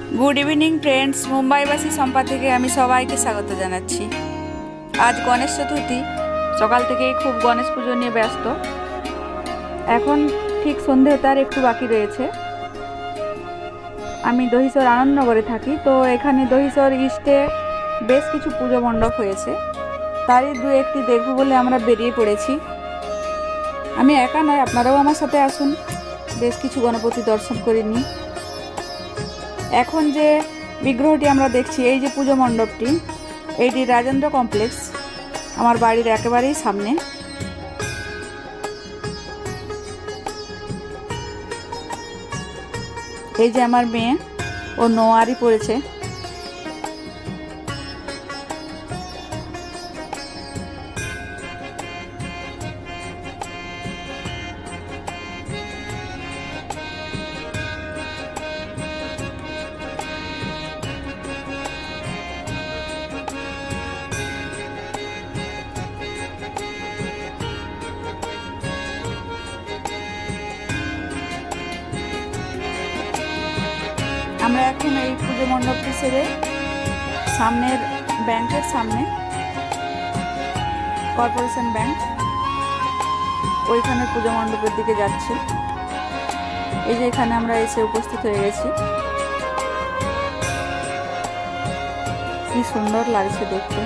Good evening friends, मुम्बाईबासी सम्पा থেকে আমি সবাইকে স্বাগত জানাচ্ছি। আজ গণেশ চতুর্থী, সকাল থেকেই খুব গণেশ পুজো নিয়ে ব্যস্ত। এখন ঠিক সন্ধে হতে আর একটু বাকি রয়েছে। আমি দহিসর আনন্দনগরে থাকি, তো এখানে দহিসর ইস্টে বেশ কিছু পুজো মণ্ডপ হয়েছে, তারই দু একটি দেখব বলে আমরা বেরিয়ে পড়েছি। আমি একা নয়, আপনারাও আমার সাথে আসুন, বেশ কিছু গণপতি দর্শন করে নিই। এখন যে বিগ্রহটি আমরা দেখছি, এই যে পুজো মণ্ডপটি, এইটি রাজেন্দ্র কমপ্লেক্স, আমার বাড়ির একেবারেই সামনে। এই যে আমার মেয়ে, ও নোয়ারি পড়েছে। আমরা এখন এই পুজো মণ্ডপটি ছেড়ে সামনের ব্যাংকের সামনে, কর্পোরেশন ব্যাংক, ওইখানে পুজো মণ্ডপের দিকে যাচ্ছি। এই যে এখানে আমরা এসে উপস্থিত হয়ে গেছি। কি সুন্দর লাগছে দেখতে।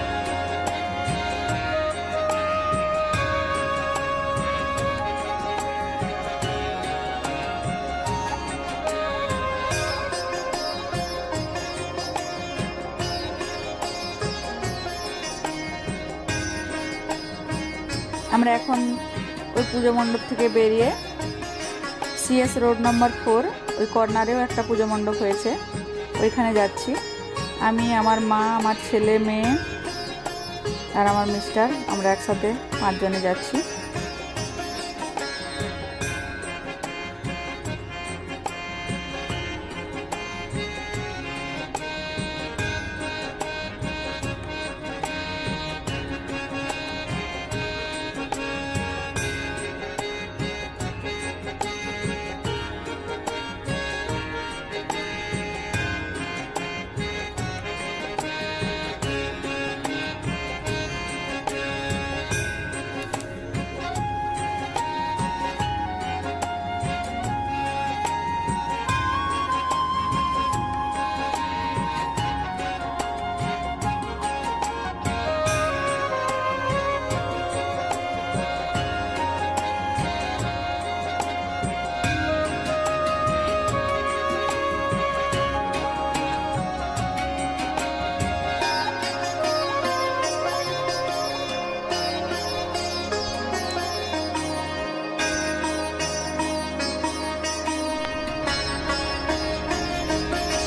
আমরা এখন ওই পুজো মণ্ডপ থেকে বেরিয়ে সিএস রোড নম্বর 4, ওই কর্নারেও একটা পুজো মণ্ডপ হয়েছে, ওইখানে যাচ্ছি। আমি, আমার মা, আমার ছেলে, মেয়ে আর আমার মিস্টার, আমরা একসাথে 5 জনে যাচ্ছি।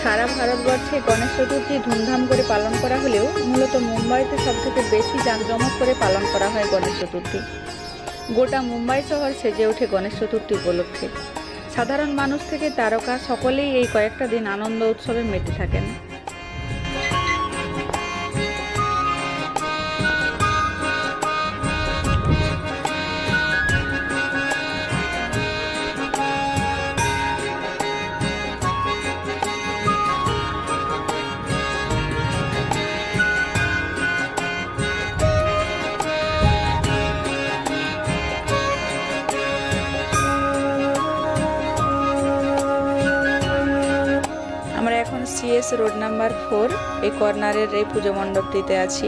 সারা ভারতবর্ষে গণেশ চতুর্থী ধুমধাম করে পালন করা হলেও মূলত মুম্বাইতে সবথেকে বেশি জাঁকজমক করে পালন করা হয় গণেশ চতুর্থী। গোটা মুম্বাই শহর সেজে ওঠে গণেশ চতুর্থী উপলক্ষে। সাধারণ মানুষ থেকে তারকা সকলেই এই কয়েকটা দিন আনন্দ উৎসবে মেতে থাকেন। আমরা এখন সিএস রোড নাম্বার 4, এই কর্নারের এই পুজো মণ্ডপটিতে আছি।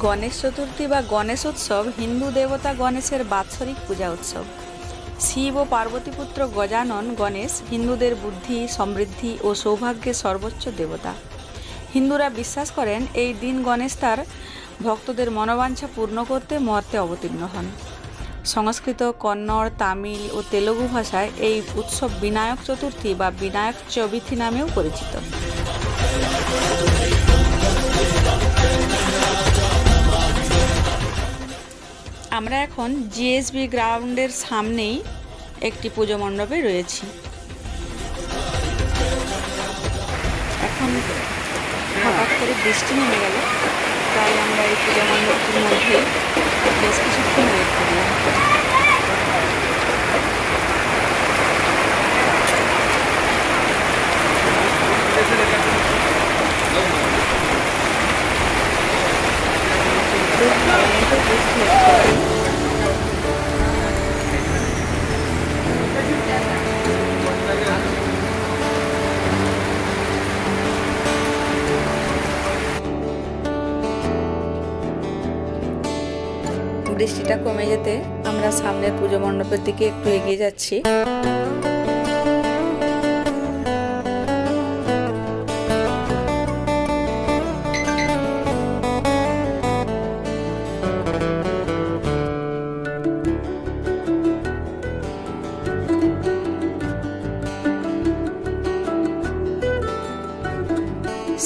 গণেশ চতুর্থী বা গণেশ উৎসব হিন্দু দেবতা গণেশের বাৎসরিক পূজা উৎসব। শিব ও পার্বতীপুত্র গজানন গণেশ হিন্দুদের বুদ্ধি, সমৃদ্ধি ও সৌভাগ্যের সর্বোচ্চ দেবতা। হিন্দুরা বিশ্বাস করেন এই দিন গণেশ তার ভক্তদের মনোবাঞ্ছা পূর্ণ করতে মর্তে অবতীর্ণ হন। সংস্কৃত, কন্নড়, তামিল ও তেলুগু ভাষায় এই উৎসব বিনায়ক চতুর্থী বা বিনায়ক চবিথি নামেও পরিচিত। আমরা এখন জিএসবি গ্রাউন্ডের সামনেই একটি পুজো মণ্ডপে রয়েছি। এখন হঠাৎ করে বৃষ্টি নেমে গেল, তাই আমরা এই পুজো মণ্ডপটির মধ্যে বেশ কিছুক্ষণ ওয়েট করলাম। বৃষ্টিটা কমে যেতে আমরা সামনের পুজো মণ্ডপের দিকে একটু এগিয়ে যাচ্ছি।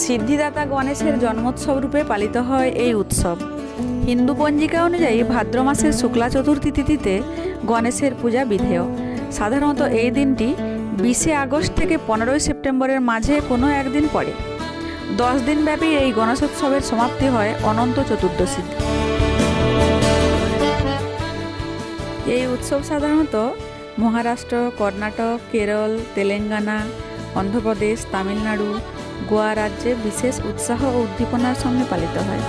সিদ্ধিদাতা গণেশের জন্মোৎসব রূপে পালিত হয় এই উৎসব। হিন্দু পঞ্জিকা অনুযায়ী ভাদ্র মাসের শুক্লা চতুর্থী তিথিতে গণেশের পূজা বিধেয়। সাধারণত এই দিনটি 20 আগস্ট থেকে 15 সেপ্টেম্বরের মাঝে কোনো একদিন পড়ে। 10 দিনব্যাপী এই গণেশোৎসবের সমাপ্তি হয় অনন্ত চতুর্দশী। এই উৎসব সাধারণত মহারাষ্ট্র, কর্ণাটক, কেরল, তেলেঙ্গানা, অন্ধ্রপ্রদেশ, তামিলনাড়ু, গোয়া রাজ্যে বিশেষ উৎসাহ ও উদ্দীপনার সঙ্গে পালিত হয়।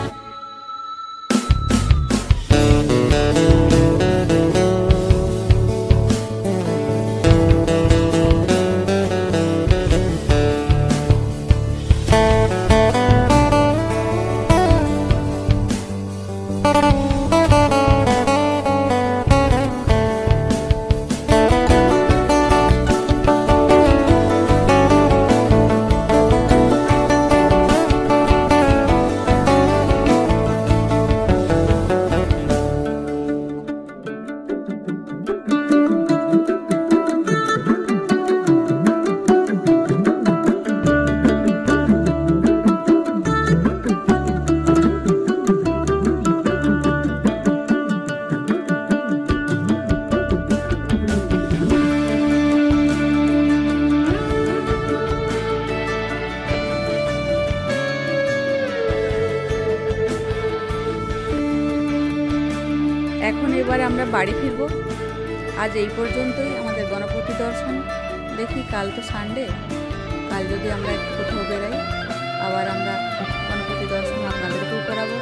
এখন এবারে আমরা বাড়ি ফিরব। আজ এই পর্যন্তই আমাদের গণপতি দর্শন। দেখি কাল তো সানডে, কাল যদি আমরা একটু কোথাও বেরাই, আবার আমরা গণপতি দর্শন আপনাদেরকেও করাবো।